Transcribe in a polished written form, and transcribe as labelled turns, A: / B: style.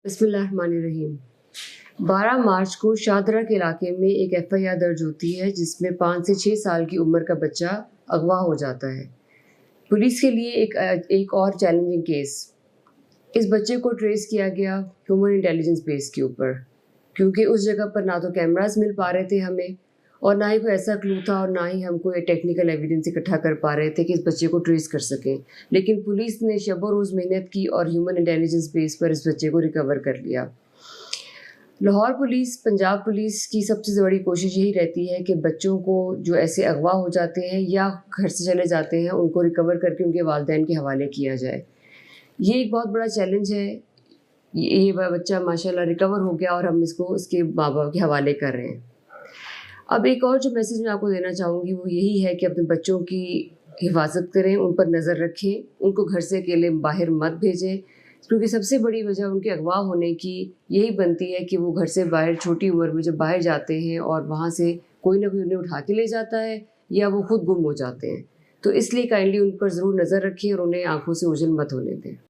A: बिस्मिल्लाहिर्रहमानिर्रहीम। 12 मार्च को शाहदरा के इलाके में एक एफआईआर दर्ज होती है जिसमें 5 से 6 साल की उम्र का बच्चा अगवा हो जाता है। पुलिस के लिए एक और चैलेंजिंग केस। इस बच्चे को ट्रेस किया गया ह्यूमन इंटेलिजेंस बेस के ऊपर, क्योंकि उस जगह पर ना तो कैमरास मिल पा रहे थे हमें, और ना ही कोई ऐसा क्लू था, और ना ही हम कोई टेक्निकल एविडेंस इकट्ठा कर पा रहे थे कि इस बच्चे को ट्रेस कर सकें। लेकिन पुलिस ने शब रोज़ मेहनत की और ह्यूमन इंटेलिजेंस बेस पर इस बच्चे को रिकवर कर लिया। लाहौर पुलिस, पंजाब पुलिस की सबसे बड़ी कोशिश यही रहती है कि बच्चों को जो ऐसे अगवा हो जाते हैं या घर से चले जाते हैं, उनको रिकवर करके उनके वालिदैन के हवाले किया जाए। ये एक बहुत बड़ा चैलेंज है। ये बच्चा माशाल्लाह रिकवर हो गया और हम इसको इसके माँ बाप के हवाले कर रहे हैं। अब एक और जो मैसेज मैं आपको देना चाहूँगी वो यही है कि अपने बच्चों की हिफाजत करें, उन पर नज़र रखें, उनको घर से अकेले बाहर मत भेजें, क्योंकि सबसे बड़ी वजह उनके अगवा होने की यही बनती है कि वो घर से बाहर छोटी उम्र में जब बाहर जाते हैं और वहाँ से कोई ना कोई उन्हें उठा के ले जाता है या वो खुद गुम हो जाते हैं। तो इसलिए काइंडली उन पर ज़रूर नज़र रखें और उन्हें आँखों से ओझल मत होने दें।